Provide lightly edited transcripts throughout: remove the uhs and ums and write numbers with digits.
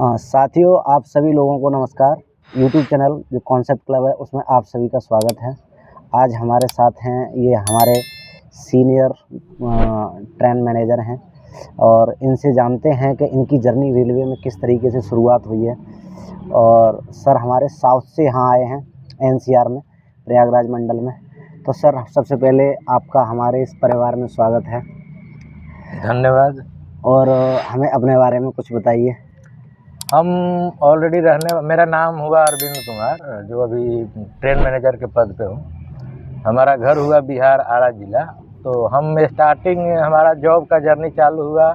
साथियों, आप सभी लोगों को नमस्कार। यूट्यूब चैनल जो कॉन्सेप्ट क्लब है उसमें आप सभी का स्वागत है। आज हमारे साथ हैं ये हमारे सीनियर ट्रेन मैनेजर हैं और इनसे जानते हैं कि इनकी जर्नी रेलवे में किस तरीके से शुरुआत हुई है। और सर हमारे साउथ से यहाँ आए हैं एनसीआर में, प्रयागराज मंडल में। तो सर सबसे पहले आपका हमारे इस परिवार में स्वागत है। धन्यवाद। और हमें अपने बारे में कुछ बताइए। हम ऑलरेडी मेरा नाम हुआ अरविंद कुमार, जो अभी ट्रेन मैनेजर के पद पे हूँ। हमारा घर हुआ बिहार आरा जिला। तो हम स्टार्टिंग हमारा जॉब का जर्नी चालू हुआ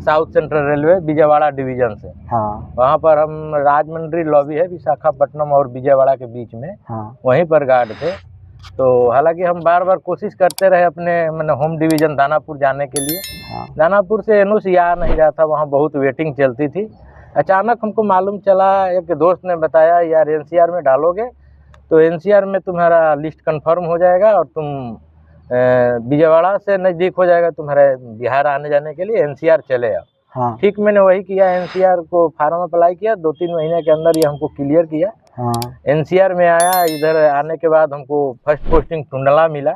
south central railway Vijayawada division से। हाँ। वहाँ पर हम राजमंड्री लॉबी है विशाखापट्टनम और विजयवाड़ा के बीच में। हाँ। वहीं पर गार्ड थे। तो हालांकि हम बार बार कोशिश करते रहे अपने मैंने होम डिवीज़न दानापुर जाने के लिए। हाँ। दानापुर से एनओसी आ नहीं रहा था, वहाँ बहुत वेटिंग चलती थी। अचानक हमको मालूम चला, एक दोस्त ने बताया यार एनसीआर में डालोगे तो एनसीआर में तुम्हारा लिस्ट कंफर्म हो जाएगा और तुम विजयवाड़ा से नज़दीक हो जाएगा तुम्हारे बिहार आने जाने के लिए, एनसीआर चले आओ। हाँ। ठीक, मैंने वही किया। एनसीआर को फार्म अप्लाई किया, 2-3 महीने के अंदर ये हमको क्लियर किया। हाँ। एनसीआर में आया। इधर आने के बाद हमको फर्स्ट पोस्टिंग टुंडला मिला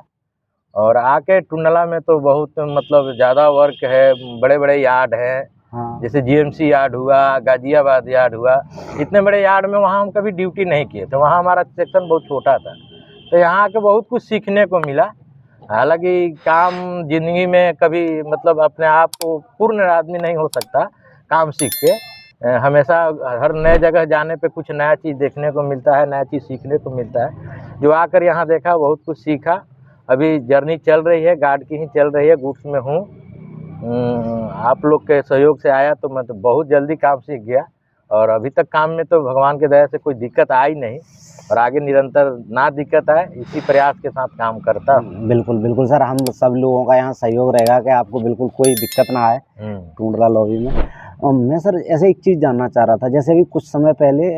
और आके टुंडला में तो बहुत मतलब ज़्यादा वर्क है, बड़े बड़े यार्ड हैं। हाँ। जैसे जीएमसी यार्ड हुआ, गाजियाबाद यार्ड हुआ। इतने बड़े यार्ड में वहाँ हम कभी ड्यूटी नहीं किए थे, वहाँ हमारा सेक्शन बहुत छोटा था। तो यहाँ आके बहुत कुछ सीखने को मिला। हालांकि काम ज़िंदगी में कभी मतलब अपने आप को पूर्ण आदमी नहीं हो सकता काम सीख के। हमेशा हर नए जगह जाने पे कुछ नया चीज़ देखने को मिलता है, नया चीज़ सीखने को मिलता है। जो आकर यहाँ देखा, बहुत कुछ सीखा। अभी जर्नी चल रही है, गार्ड की ही चल रही है, गुड्स में हूँ। आप लोग के सहयोग से आया तो मैं तो बहुत जल्दी काम सीख गया और अभी तक काम में तो भगवान की दया से कोई दिक्कत आई नहीं और आगे निरंतर ना दिक्कत आए इसी प्रयास के साथ काम करता हूँ। बिल्कुल बिल्कुल सर, हम सब लोगों का यहाँ सहयोग रहेगा कि आपको बिल्कुल कोई दिक्कत ना आए टुंडला लॉबी में। मैं सर ऐसे एक चीज़ जानना चाह रहा था, जैसे अभी कुछ समय पहले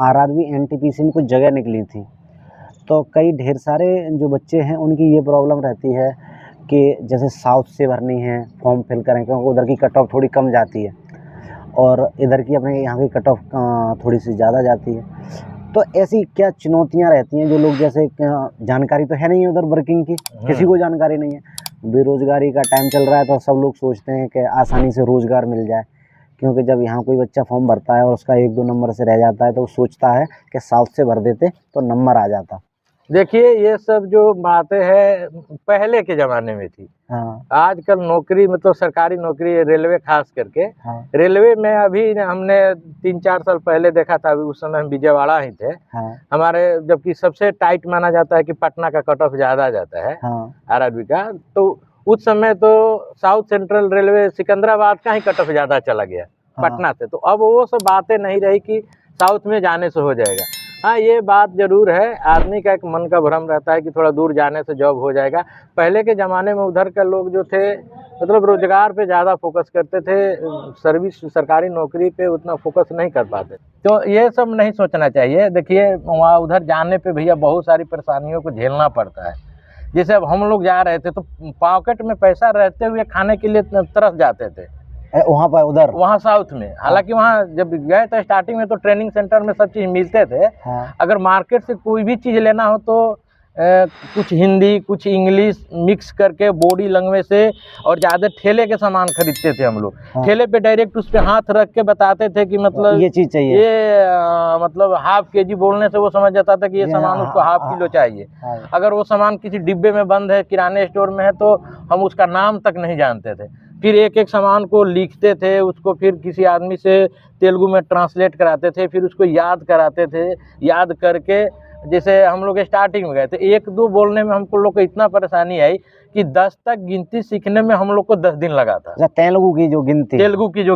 आरआरबी एनटीपीसी में कुछ जगह निकली थी, तो कई ढेर सारे जो बच्चे हैं उनकी ये प्रॉब्लम रहती है कि जैसे साउथ से भरनी है फॉर्म फिल करें, क्योंकि उधर की कट ऑफ थोड़ी कम जाती है और इधर की अपने यहाँ की कट ऑफ थोड़ी सी ज़्यादा जाती है। तो ऐसी क्या चुनौतियाँ रहती हैं जो लोग, जैसे जानकारी तो है नहीं उधर वर्किंग की, किसी को जानकारी नहीं है, बेरोज़गारी का टाइम चल रहा है तो सब लोग सोचते हैं कि आसानी से रोज़गार मिल जाए, क्योंकि जब यहाँ कोई बच्चा फॉर्म भरता है और उसका 1-2 नंबर से रह जाता है तो वो सोचता है कि साउथ से भर देते तो नंबर आ जाता। देखिए, ये सब जो बातें हैं पहले के ज़माने में थी। हाँ। आजकल नौकरी मतलब सरकारी नौकरी, रेलवे खास करके। हाँ। रेलवे में अभी हमने 3-4 साल पहले देखा था, अभी उस समय हम विजयवाड़ा ही थे। हाँ। हमारे जबकि सबसे टाइट माना जाता है कि पटना का कट ऑफ ज़्यादा जाता है। हाँ। आरआरबी का। तो उस समय तो साउथ सेंट्रल रेलवे सिकंदराबाद का ही कट ऑफ ज़्यादा चला गया। हाँ। पटना से। तो अब वो सब बातें नहीं रही कि साउथ में जाने से हो जाएगा। हाँ, ये बात ज़रूर है, आदमी का एक मन का भ्रम रहता है कि थोड़ा दूर जाने से जॉब हो जाएगा। पहले के ज़माने में उधर के लोग जो थे मतलब रोज़गार पे ज़्यादा फोकस करते थे, सर्विस सरकारी नौकरी पे उतना फोकस नहीं कर पाते। तो ये सब नहीं सोचना चाहिए। देखिए, वहाँ उधर जाने पे भैया बहुत सारी परेशानियों को झेलना पड़ता है। जैसे अब हम लोग जा रहे थे तो पॉकेट में पैसा रहते हुए खाने के लिए तरस जाते थे वहाँ पर, उधर वहाँ साउथ में। हालांकि वहाँ जब गए तो स्टार्टिंग में तो ट्रेनिंग सेंटर में सब चीज़ मिलते थे। हाँ। अगर मार्केट से कोई भी चीज़ लेना हो तो कुछ हिंदी कुछ इंग्लिश मिक्स करके बॉडी लैंग्वेज से और ज़्यादा ठेले के सामान खरीदते थे हम लोग। हाँ। ठेले पे डायरेक्ट उस पर हाथ रख के बताते थे कि मतलब ये चीज़ चाहिए, ये मतलब ½ केजी बोलने से वो समझ जाता था कि ये सामान उसको ½ किलो चाहिए। अगर वो सामान किसी डिब्बे में बंद है, किराने स्टोर में है, तो हम उसका नाम तक नहीं जानते थे। फिर एक एक सामान को लिखते थे, उसको फिर किसी आदमी से तेलुगु में ट्रांसलेट कराते थे, फिर उसको याद कराते थे। याद करके जैसे हम लोग स्टार्टिंग में गए थे, 1-2 बोलने में हमको लोग को इतना परेशानी आई कि 10 तक गिनती सीखने में हम लोग को 10 दिन लगा था। तेलुगु की जो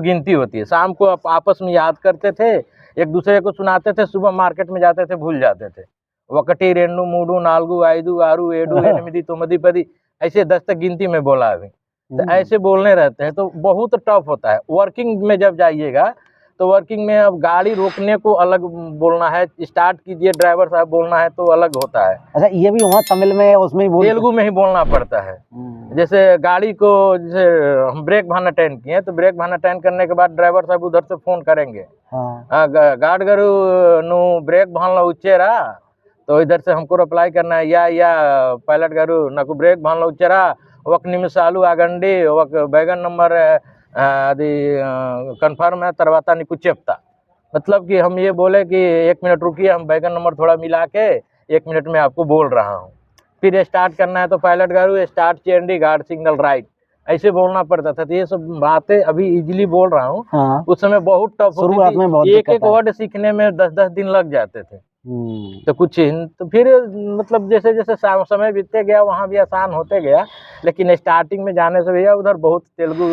गिनती होती है, शाम को आपस में याद करते थे, एक दूसरे को सुनाते थे, सुबह मार्केट में जाते थे, भूल जाते थे। 1 2 3 4 5 6 7 8 9 10 ऐसे 10 तक गिनती में बोला अभी। तो ऐसे बोलने रहते हैं तो बहुत टफ होता है। वर्किंग में जब जाइएगा तो वर्किंग में अब गाड़ी रोकने को अलग बोलना है, स्टार्ट कीजिए ड्राइवर साहब बोलना है तो अलग होता है। अच्छा, ये भी वहाँ तमिल में उसमें ही तेलुगु में ही बोलना पड़ता है। जैसे गाड़ी को जैसे हम ब्रेक भाना टर्न किए तो ब्रेक भाना टर्न करने के बाद ड्राइवर साहब उधर से फोन करेंगे, गार्ड गरु नु ब्रेक भानला उच्चेरा, तो इधर से हमको रिप्लाई करना है या पायलट गारू నాకు బ్రేక్ భాన్లో వచ్చారా, 1 నిమిషాలు ఆగండి, ఒక बैगन नंबर అది कंफर्म है తర్వాత నీకు చెప్తా। मतलब कि हम ये बोले कि 1 मिनट रुकिए, हम बैगन नंबर थोड़ा मिला के 1 मिनट में आपको बोल रहा हूँ। फिर स्टार्ट करना है तो पायलट गारू स्टार्ट चेंडी गार्ड सिग्नल राइट, ऐसे बोलना पड़ता था। तो ये सब बातें अभी इजीली बोल रहा हूँ, उस समय बहुत टफ होती थी, एक वर्ड सीखने में 10-10 दिन लग जाते थे। तो कुछ तो फिर मतलब जैसे जैसे समय बीतते गया वहाँ भी आसान होते गया, लेकिन स्टार्टिंग में जाने से भैया उधर बहुत तेलुगु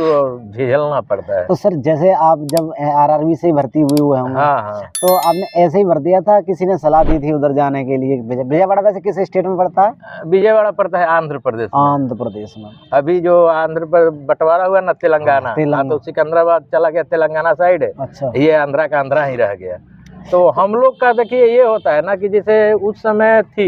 झेलना पड़ता है। तो सर जैसे आप जब आरआरबी से भर्ती हुए होंगे, हाँ, तो आपने ऐसे ही भर दिया था, किसी ने सलाह दी थी उधर जाने के लिए? विजयवाड़ा वैसे किस स्टेट में पड़ता है? विजयवाड़ा पड़ता है आंध्र प्रदेश में। आंध्र प्रदेश में अभी जो आंध्र पर बंटवारा हुआ ना तेलंगाना, तो सिकंदराबाद चला गया तेलंगाना साइड। अच्छा, ये आंध्रा का आंध्रा ही रह गया। तो हम लोग का देखिए ये होता है ना कि जैसे उस समय थी,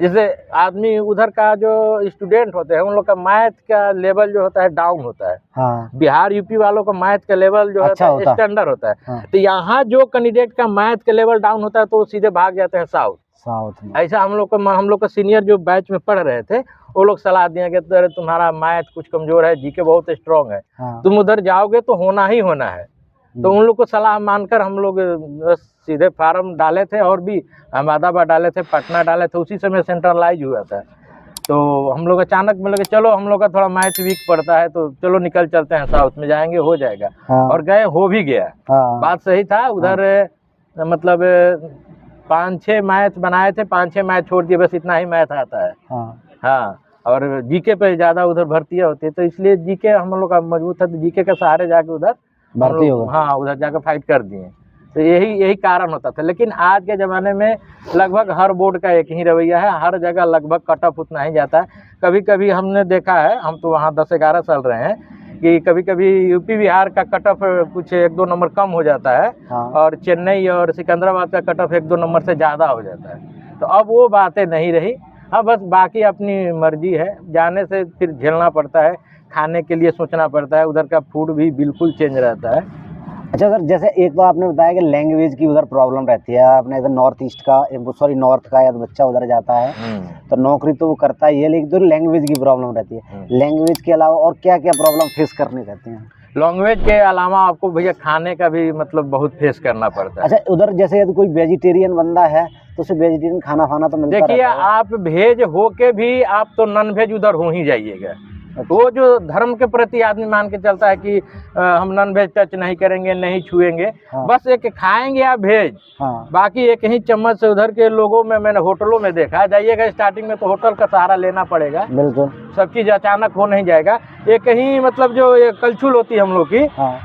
जैसे आदमी उधर का जो स्टूडेंट होते हैं उन लोग का मैथ का लेवल जो होता है डाउन होता है। हाँ। बिहार यूपी वालों का मैथ का लेवल जो अच्छा है स्टैंडर्ड होता है। हाँ। तो यहाँ जो कैंडिडेट का मैथ का लेवल डाउन होता है तो वो सीधे भाग जाते हैं साउथ में। ऐसा हम लोग का सीनियर जो बैच में पढ़ रहे थे वो लोग सलाह दिए कि तुम्हारा मैथ कुछ कमजोर है, जीके बहुत स्ट्रांग है, तुम उधर जाओगे तो होना ही होना है। तो उन लोग को सलाह मानकर हम लोग सीधे फार्म डाले थे, और भी अहमदाबाद डाले थे, पटना डाले थे, उसी समय सेंट्रलाइज हुआ था। तो हम लोग अचानक में लगे चलो हम लोग का थोड़ा मैथ वीक पड़ता है तो चलो निकल चलते हैं साउथ में, जाएंगे हो जाएगा। और गए, हो भी गया। बात सही था। उधर मतलब 5-6 मैथ बनाए थे, 5-6 मैथ छोड़ दिए, बस इतना ही मैथ आता है। हाँ, और जीके पे ज़्यादा उधर भर्तियाँ होती है, तो इसलिए जीके हम लोग का मजबूत था, तो जीके के सहारे जाके उधर भर्ती हो गए। हाँ, उधर जाकर फाइट कर दिए। तो यही कारण होता था। लेकिन आज के ज़माने में लगभग हर बोर्ड का एक ही रवैया है, हर जगह लगभग कट ऑफ उतना ही जाता है। कभी कभी हमने देखा है, हम तो वहाँ 10-11 साल रहे हैं, कि कभी कभी यूपी बिहार का कट ऑफ कुछ 1-2 नंबर कम हो जाता है। और चेन्नई और सिकंदराबाद का कट ऑफ 1-2 नंबर से ज़्यादा हो जाता है। तो अब वो बातें नहीं रही। हाँ, बस बाकी अपनी मर्जी है, जाने से फिर झेलना पड़ता है, खाने के लिए सोचना पड़ता है, उधर का फूड भी बिल्कुल चेंज रहता है। अच्छा सर, जैसे एक तो आपने बताया कि लैंग्वेज की उधर प्रॉब्लम रहती है, आपने इधर नॉर्थ का या बच्चा उधर जाता है तो नौकरी तो वो करता ही है, लेकिन तो लैंग्वेज की प्रॉब्लम रहती है। लैंग्वेज के अलावा और क्या क्या प्रॉब्लम फेस करनी रहती है? लैंग्वेज के अलावा आपको भैया खाने का भी मतलब बहुत फेस करना पड़ता है। अच्छा, उधर जैसे यदि कोई वेजिटेरियन बंदा है तो उसे वेजिटेरियन खाना तो मिलता है? देखिए, आप वेज हो के भी आप तो नॉन वेज उधर हो ही जाइएगा। वो जो धर्म के प्रति आदमी मान के चलता है कि हम नॉन वेज टच नहीं करेंगे, नहीं छुएंगे। बस एक खाएंगे आप वेज, बाकी एक ही चम्मच से। उधर के लोगों में मैंने होटलों में देखा, जाइएगा स्टार्टिंग में तो होटल का सहारा लेना पड़ेगा। बिल्कुल, सब चीज़ अचानक हो नहीं जाएगा। एक ही मतलब जो ये कलछुल होती है हम लोग की,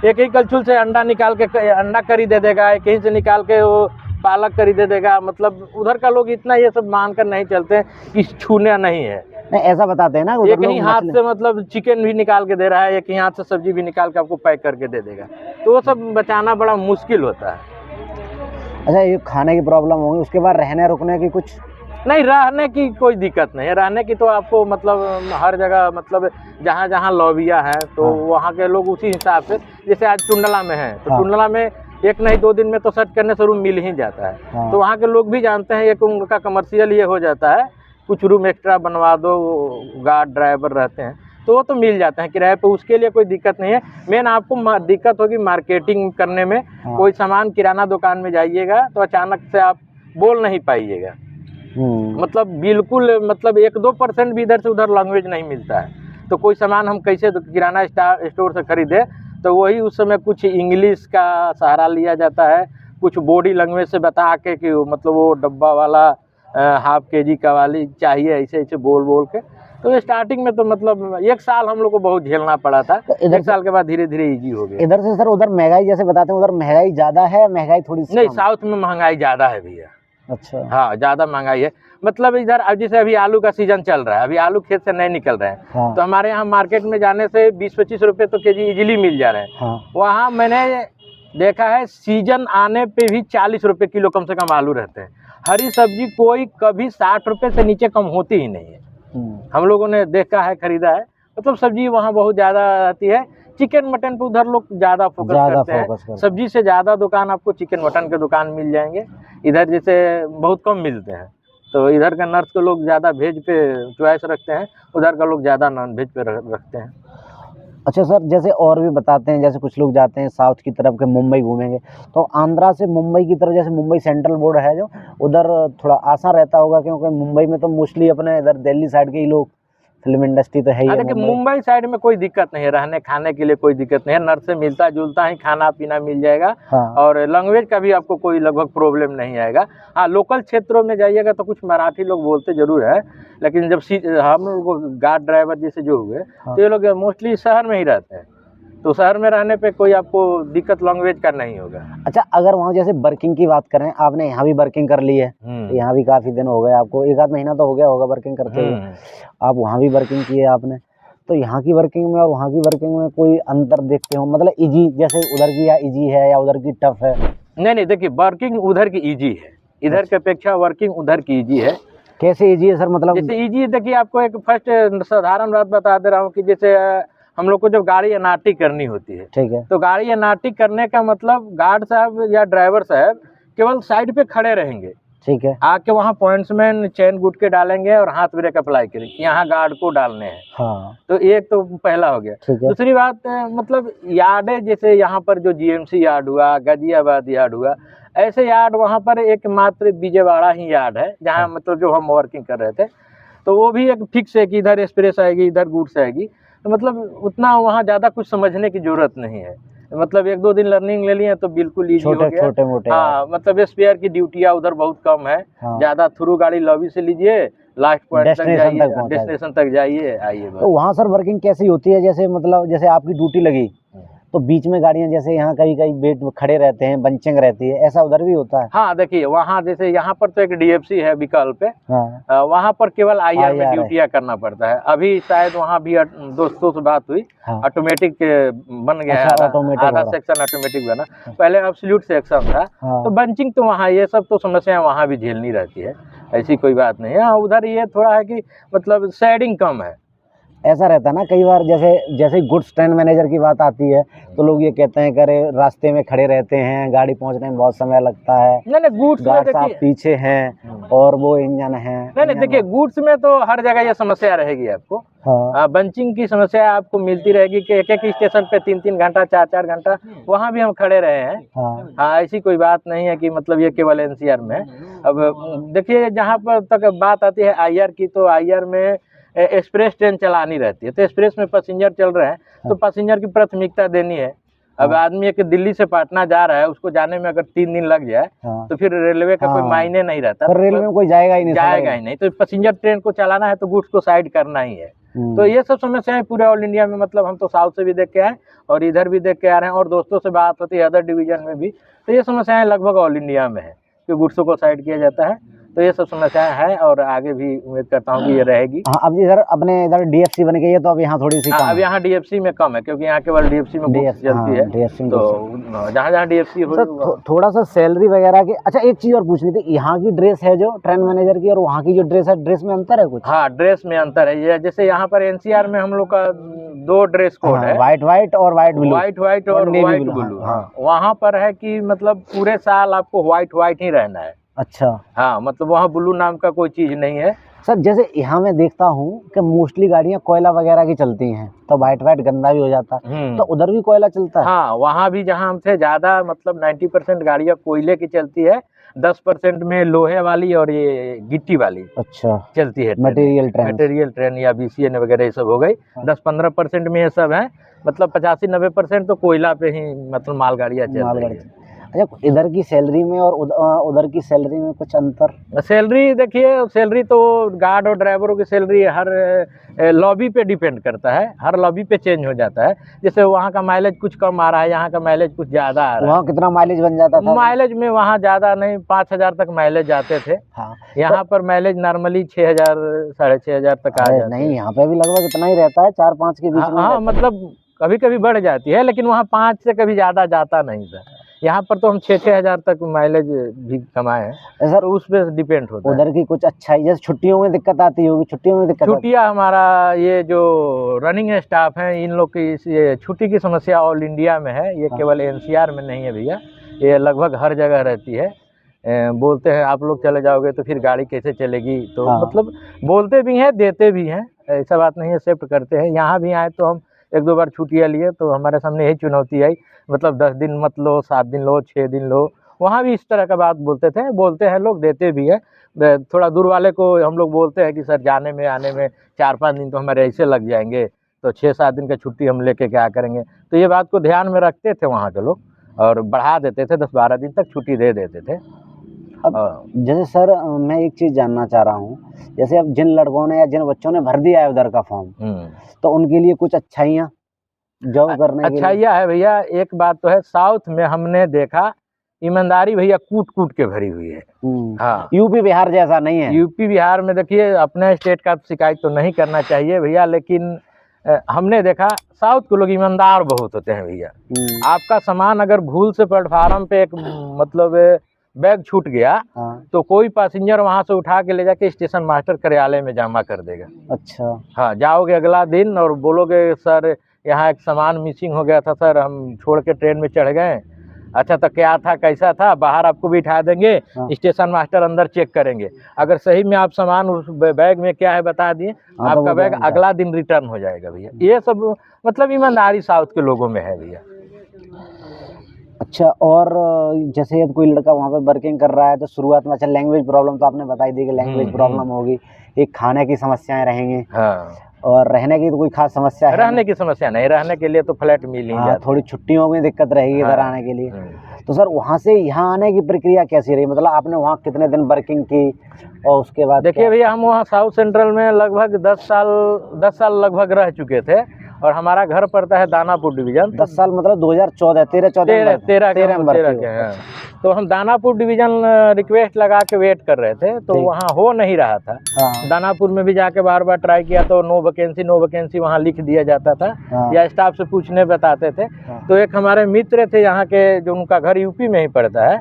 एक ही कलछुल से अंडा निकाल के अंडा करी दे देगा, एक ही से निकाल के वो पालक करी दे देगा। मतलब उधर का लोग इतना ये सब मानकर नहीं चलते कि छूना नहीं है। नहीं, ऐसा बताते हैं ना, एक ही हाथ से मतलब चिकन भी निकाल के दे रहा है, एक ही हाथ से सब्जी भी निकाल के आपको पैक करके दे देगा। तो वो सब बचाना बड़ा मुश्किल होता है। अच्छा, ये खाने की प्रॉब्लम होगी, उसके बाद रहने रुकने की कुछ नहीं? रहने की कोई दिक्कत नहीं है। रहने की तो आपको मतलब हर जगह मतलब जहाँ जहाँ लॉबिया है तो वहाँ के लोग उसी हिसाब से, जैसे आज टुंडला में है तो टुंडला में 1 नहीं 2 दिन में तो सर्च करने से रूम मिल ही जाता है। तो वहाँ के लोग भी जानते हैं, एक उनका कमर्शियल ये हो जाता है, कुछ रूम एक्स्ट्रा बनवा दो, गार्ड ड्राइवर रहते हैं तो वो तो मिल जाते हैं किराए पे, उसके लिए कोई दिक्कत नहीं है। मेन आपको दिक्कत होगी मार्केटिंग करने में। कोई सामान किराना दुकान में जाइएगा तो अचानक से आप बोल नहीं पाइएगा, मतलब बिल्कुल मतलब 1-2% भी इधर से उधर लैंग्वेज नहीं मिलता है। तो कोई सामान हम कैसे किराना स्टोर से खरीदे तो वही उस समय कुछ इंग्लिश का सहारा लिया जाता है, कुछ बॉडी लैंग्वेज से बता के कि मतलब वो डब्बा वाला ½ kg का वाली चाहिए, ऐसे ऐसे बोल के। तो स्टार्टिंग में तो मतलब 1 साल हम लोग को बहुत झेलना पड़ा था। तो 1 साल के बाद धीरे धीरे इजी हो गया। इधर से सर उधर महंगाई जैसे बताते हैं, उधर महंगाई ज़्यादा है, महंगाई थोड़ी सी नहीं? साउथ में महंगाई ज़्यादा है भैया। अच्छा, हाँ, ज़्यादा महंगाई है। मतलब इधर अब जैसे अभी आलू का सीजन चल रहा है, अभी आलू खेत से नहीं निकल रहे हैं। तो हमारे यहाँ मार्केट में जाने से 20-25 रुपये तो केजी इजीली मिल जा रहे हैं। वहाँ मैंने देखा है सीजन आने पे भी 40 रुपए किलो कम से कम आलू रहते हैं। हरी सब्जी कोई कभी 60 रुपए से नीचे कम होती ही नहीं है। हम लोगों ने देखा है, खरीदा है, मतलब सब्जी वहाँ बहुत ज़्यादा आती है। चिकन मटन पे उधर लोग ज़्यादा फोकस करते हैं, सब्जी से ज़्यादा दुकान आपको चिकन मटन के दुकान मिल जाएंगे। इधर जैसे बहुत कम मिलते हैं, तो इधर का नर्स के लोग ज़्यादा वेज पे चॉइस रखते हैं, उधर का लोग ज़्यादा नॉन वेज पे रखते हैं। अच्छा सर, जैसे और भी बताते हैं, जैसे कुछ लोग जाते हैं साउथ की तरफ के मुंबई घूमेंगे, तो आंध्रा से मुंबई की तरफ, जैसे मुंबई सेंट्रल बोर्ड है जो, उधर थोड़ा आसान रहता होगा, क्योंकि मुंबई में तो मोस्टली अपने इधर दिल्ली साइड के ही लोग, फिल्म इंडस्ट्री तो है ही है। देखिए मुंबई साइड में कोई दिक्कत नहीं है, रहने खाने के लिए कोई दिक्कत नहीं है, नर्स से मिलता जुलता ही खाना पीना मिल जाएगा। हाँ। और लैंग्वेज का भी आपको कोई लगभग प्रॉब्लम नहीं आएगा। हाँ, लोकल क्षेत्रों में जाइएगा तो कुछ मराठी लोग बोलते जरूर है, लेकिन जब हम लोग गार्ड ड्राइवर जैसे जो हुए, हाँ। तो ये लोग मोस्टली शहर में ही रहते हैं, तो शहर में रहने पे कोई आपको दिक्कत लैंग्वेज का नहीं होगा। अच्छा, अगर वहाँ जैसे वर्किंग की बात करें, आपने यहाँ भी वर्किंग कर ली है, तो यहाँ भी काफ़ी दिन हो गए आपको, 1 आध महीना तो हो गया होगा वर्किंग करते हुए, आप वहाँ भी वर्किंग की है आपने, तो यहाँ की वर्किंग में और वहाँ की वर्किंग में कोई अंतर देखते हो? मतलब इजी, जैसे उधर की या इजी है या उधर की टफ है? नहीं, देखिए वर्किंग उधर की इजी है, इधर के अपेक्षा वर्किंग उधर की इजी है। कैसे इजी है सर? मतलब जैसे इजी, देखिए आपको एक फर्स्ट साधारण बात बता दे रहा हूँ कि जैसे हम लोग को जब गाड़ी एनआरटी करनी होती है, ठीक है, तो गाड़ी एनआरटी करने का मतलब गार्ड साहब या ड्राइवर साहब केवल साइड पे खड़े रहेंगे, ठीक है, आके वहाँ पॉइंट्समैन चैन गुट के डालेंगे और हाथ ब्रेक अप्लाई करेंगे, यहाँ गार्ड को डालने हैं। हाँ। तो एक तो पहला हो गया। दूसरी बात, मतलब यार्ड है, जैसे यहाँ पर जो जीएमसी यार्ड हुआ, गाजियाबाद यार्ड हुआ, ऐसे यार्ड वहाँ पर एक मात्र विजयवाड़ा ही यार्ड है जहाँ मतलब जो हम वर्किंग कर रहे थे, तो वो भी एक फिक्स है कि इधर एक्सप्रेस आएगी, इधर गुड्स आएगी, तो मतलब उतना वहाँ ज़्यादा कुछ समझने की जरूरत नहीं है। मतलब 1-2 दिन लर्निंग ले लिए तो बिल्कुल इजी हो गया। छोटे मोटे, हाँ, मतलब स्पेयर की ड्यूटियाँ उधर बहुत कम है। हाँ। ज़्यादा थ्रू गाड़ी लॉबी से लीजिए, लास्ट पॉइंट तक जाइए, डेस्टिनेशन तक जाइए, आइए। तो वहाँ सर वर्किंग कैसी होती है? जैसे मतलब जैसे आपकी ड्यूटी लगी तो बीच में गाड़ियाँ, जैसे यहाँ कहीं वेट खड़े रहते हैं, बंचिंग रहती है, ऐसा उधर भी होता है? हाँ, देखिए वहाँ जैसे यहाँ पर तो एक डीएफसी है विकल्प पे, हाँ। वहाँ पर केवल आईआर में ड्यूटियाँ करना पड़ता है। अभी शायद वहाँ भी दोस्तों से बात हुई, हाँ। ऑटोमेटिक बन गया है, आधा सेक्शन ऑटोमेटिक बना, पहले एब्सोल्यूट सेक्शन था। हाँ। तो बंचिंग तो वहाँ, ये सब तो समस्याएं वहाँ भी झेलनी रहती है, ऐसी कोई बात नहीं है। हाँ, उधर ये थोड़ा है कि मतलब शेडिंग कम है। ऐसा रहता है ना कई बार, जैसे गुड्स ट्रेन मैनेजर की बात आती है तो लोग ये कहते हैं कि अरे रास्ते में खड़े रहते हैं, गाड़ी पहुंचने में बहुत समय लगता है। नहीं, गुड्स में देखिए पीछे हैं और वो इंजन है। नहीं, देखिए गुड्स में तो हर जगह ये समस्या रहेगी आपको। हाँ। बंचिंग की समस्या आपको मिलती रहेगी कि एक स्टेशन पे 3-3 घंटा 4-4 घंटा वहाँ भी हम खड़े रहे हैं। हाँ, ऐसी कोई बात नहीं है कि मतलब ये केवल एनसीआर में है। अब देखिए जहाँ पर तक बात आती है आईआर की, तो आईआर में एक्सप्रेस ट्रेन चलानी रहती है, तो एक्सप्रेस में पैसेंजर चल रहे हैं, तो पैसेंजर की प्राथमिकता देनी है। अब आदमी एक दिल्ली से पटना जा रहा है, उसको जाने में अगर 3 दिन लग जाए, तो फिर रेलवे का कोई मायने नहीं रहता, तो रेलवे में कोई जाएगा ही नहीं। तो पैसेंजर ट्रेन को चलाना है तो गुड्स को साइड करना ही है। तो ये सब समस्याएं पूरे ऑल इंडिया में, मतलब हम तो साउथ से भी देख के आए और इधर भी देख के आ रहे हैं, और दोस्तों से बात होती है अदर डिवीजन में भी, तो ये समस्याएं लगभग ऑल इंडिया में है कि गुड्सों को साइड किया जाता है। तो ये सब समस्याएं हैं और आगे भी उम्मीद करता हूँ कि ये रहेगी। हाँ, अब इधर अपने इधर डीएफसी बन गई है, तो अब यहाँ थोड़ी सी कम। अब यहाँ डीएफसी में कम है, क्योंकि यहाँ केवल डीएफसी में गुड्स चलती है, तो जहाँ डीएफसी हो थोड़ा सा सैलरी वगैरह की। अच्छा, एक चीज और पूछनी थी, यहाँ की ड्रेस है जो ट्रेन मैनेजर की और वहाँ की जो ड्रेस है, ड्रेस में अंतर है कुछ? हाँ, ड्रेस में अंतर है। ये जैसे यहाँ पर एनसीआर में हम लोग का 2 ड्रेस कोड है, व्हाइट और व्हाइट ब्लू, व्हाइट और व्हाइट ब्लू। हाँ, वहाँ पर है कि मतलब पूरे साल आपको व्हाइट ही रहना है। अच्छा, हाँ, मतलब वहाँ ब्लू नाम का कोई चीज नहीं है सर। जैसे यहाँ मैं देखता हूँ कि मोस्टली गाड़ियाँ कोयला वगैरह की चलती हैं, तो व्हाइट गंदा भी हो जाता है, तो उधर भी कोयला चलता है? हाँ, वहाँ भी जहाँ हमसे ज्यादा मतलब 90% गाड़ियाँ कोयले की चलती है, 10% में लोहे वाली और ये गिट्टी वाली अच्छा चलती है, मटेरियल ट्रेन या बीसीएन वगैरह ये सब हो गई। 10-15% में ये सब है, मतलब 85-90% तो कोयला पे ही मतलब मालगाड़ियाँ चल रही है। अच्छा, इधर की सैलरी में और उधर की सैलरी में कुछ अंतर? सैलरी देखिए, सैलरी तो गार्ड और ड्राइवरों की सैलरी हर लॉबी पे डिपेंड करता है, हर लॉबी पे चेंज हो जाता है। जैसे वहाँ का माइलेज कुछ कम आ रहा है, यहाँ का माइलेज कुछ ज़्यादा आ रहा है। वहाँ कितना माइलेज बन जाता था? माइलेज में वहाँ ज़्यादा नहीं, 5000 तक माइलेज जाते थे। हाँ, यहाँ पर माइलेज नॉर्मली 6000 6500 तक आ जाता है। नहीं, यहाँ पे भी लगभग इतना ही रहता है, 4-5 के बीच में। हाँ, मतलब कभी कभी बढ़ जाती है, लेकिन वहाँ 5 से कभी ज़्यादा जाता नहीं था। यहाँ पर तो हम 6-6 हज़ार तक माइलेज भी कमाए हैं सर तो उस पर डिपेंड होता है। उधर की कुछ अच्छाई, जैसे छुट्टियों में दिक्कत आती होगी, छुट्टियों में दिक्कत छुट्टियाँ हमारा ये जो रनिंग स्टाफ हैं इन लोग की ये छुट्टी की समस्या ऑल इंडिया में है, ये हाँ। केवल एनसीआर में नहीं है भैया, ये लगभग हर जगह रहती है। बोलते हैं आप लोग चले जाओगे तो फिर गाड़ी कैसे चलेगी, तो हाँ। मतलब बोलते भी हैं देते भी हैं, ऐसा बात नहीं है, एक्सेप्ट करते हैं। यहाँ भी आए तो हम 1-2 बार छुट्टियाँ लिए तो हमारे सामने यही चुनौती आई, मतलब 10 दिन मत लो, 7 दिन लो, 6 दिन लो। वहाँ भी इस तरह का बात बोलते थे, बोलते हैं लोग, देते भी है। थोड़ा दूर वाले को हम लोग बोलते हैं कि सर जाने में आने में 4-5 दिन तो हमारे ऐसे लग जाएंगे, तो 6-7 दिन का छुट्टी हम लेके क्या करेंगे। तो ये बात को ध्यान में रखते थे वहाँ के लोग और बढ़ा देते थे, 10-12 दिन तक छुट्टी दे देते थे। अब जैसे सर मैं एक चीज़ जानना चाह रहा हूँ, जैसे अब जिन लड़कों ने या जिन बच्चों ने भर दिया है उधर का फॉर्म, तो उनके लिए कुछ अच्छाइयाँ जॉब करने के लिए? अच्छाइयाँ है भैया, एक बात तो है, साउथ में हमने देखा ईमानदारी भैया कूट-कूट के भरी हुई है। हाँ, यूपी बिहार जैसा नहीं है। यूपी बिहार में देखिए अपने स्टेट का शिकायत तो नहीं करना चाहिए भैया, लेकिन हमने देखा साउथ के लोग ईमानदार बहुत होते हैं भैया। आपका सामान अगर भूल से प्लेटफार्म पे एक मतलब बैग छूट गया, तो कोई पैसेंजर वहाँ से उठा के ले जाके स्टेशन मास्टर कार्यालय में जमा कर देगा। अच्छा। हाँ, जाओगे अगला दिन और बोलोगे सर यहाँ एक सामान मिसिंग हो गया था सर, हम छोड़ के ट्रेन में चढ़ गए। अच्छा तो क्या था, कैसा था, बाहर आपको बिठा देंगे, स्टेशन मास्टर अंदर चेक करेंगे, अगर सही में आप सामान उस बैग में क्या है बता दिए, आपका बैग अगला दिन रिटर्न हो जाएगा भैया। ये सब मतलब ईमानदारी साउथ के लोगों में है भैया। अच्छा, और जैसे यदि कोई लड़का वहाँ पे वर्किंग कर रहा है तो शुरुआत में अच्छा लैंग्वेज प्रॉब्लम तो आपने बताई दी कि लैंग्वेज प्रॉब्लम होगी, एक खाने की समस्याएं रहेंगी। हाँ, और रहने की तो कोई खास समस्या है? रहने की समस्या नहीं, रहने के लिए तो फ्लैट मिल ही जाता। थोड़ी छुट्टियों में दिक्कत रहेगी इधर आने के लिए। तो सर वहाँ से यहाँ आने की प्रक्रिया कैसी रही, मतलब आपने वहाँ कितने दिन वर्किंग की और उसके बाद? देखिए भैया हम वहाँ साउथ सेंट्रल में लगभग 10 साल लगभग रह चुके थे और हमारा घर पड़ता है दानापुर डिवीजन। 10 साल मतलब 2014 13 के हैं। तो हम दानापुर डिवीजन रिक्वेस्ट लगा के वेट कर रहे थे, तो वहाँ हो नहीं रहा था। दानापुर में भी जाके बार बार ट्राई किया तो नो वैकेंसी वहाँ लिख दिया जाता था, या स्टाफ से पूछने बताते थे। तो एक हमारे मित्र थे यहाँ के, जो उनका घर यूपी में ही पड़ता है,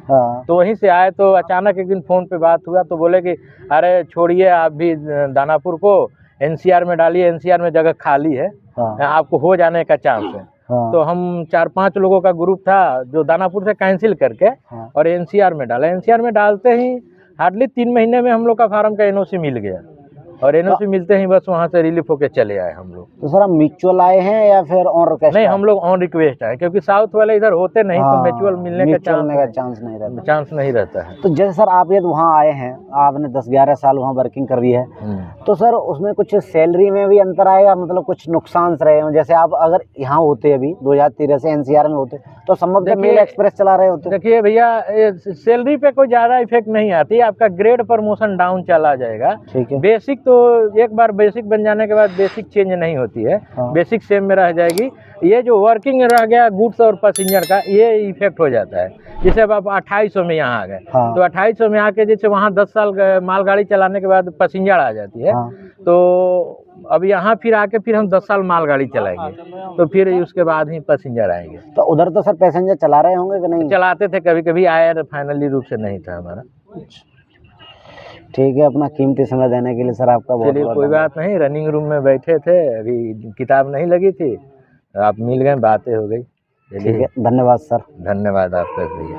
तो वहीं से आए, तो अचानक एक दिन फोन पे बात हुआ तो बोले कि अरे छोड़िए आप भी दानापुर को, एनसीआर में डालिए, एनसीआर में जगह खाली है, आपको हो जाने का चांस है। तो हम 4-5 लोगों का ग्रुप था जो दानापुर से कैंसिल करके और एनसीआर में डाला। एनसीआर में डालते ही हार्डली 3 महीने में हम लोग का फार्म का एनओसी मिल गया और एनओसी मिलते ही बस वहाँ से रिलीफ होके चले आए हम लोग। तो सर आप म्यूचुअल आए हैं या फिर ऑन रिक्वेस्ट? नहीं, हम लोग ऑन रिक्वेस्ट आए, क्योंकि साउथ वाले इधर होते नहीं, तो म्यूचुअल मिलने का चांस नहीं रहता है। तो जैसे सर आप ये वहाँ आए हैं, आपने 10-11 साल वहाँ वर्किंग कर रही है, तो सर उसमें कुछ सैलरी में भी अंतर आएगा, मतलब कुछ नुकसान रहे हो? जैसे आप अगर यहाँ होते अभी 2013 से एनसीआर में होते तो संभव मेल एक्सप्रेस चला रहे होते। देखिए भैया सैलरी पे कोई ज़्यादा इफेक्ट नहीं आती, आपका ग्रेड प्रमोशन डाउन चला जाएगा। ठीक है। बेसिक तो एक बार बेसिक बन जाने के बाद बेसिक चेंज नहीं होती है, बेसिक सेम में रह जाएगी। ये जो वर्किंग रह गया गुड्स और पैसेंजर का, ये इफेक्ट हो जाता है। जैसे अब आप 2800 में यहाँ आ गए, तो 2800 में आके जैसे वहाँ 10 साल मालगाड़ी चलाने के बाद पैसेंजर आ जाती है, तो अब यहाँ फिर आके फिर हम 10 साल मालगाड़ी चलाएंगे, तो फिर उसके बाद ही पैसेंजर आएंगे। तो उधर तो सर पैसेंजर चला रहे होंगे कि नहीं? चलाते थे, कभी कभी आया, फाइनली रूप से नहीं था हमारा। ठीक है, अपना कीमती समय देने के लिए सर आपका बहुत चलिए, कोई बात नहीं। रनिंग रूम में बैठे थे, अभी किताब नहीं लगी थी, आप मिल गए, बातें हो गई। ठीक है, धन्यवाद सर। धन्यवाद आपका भैया।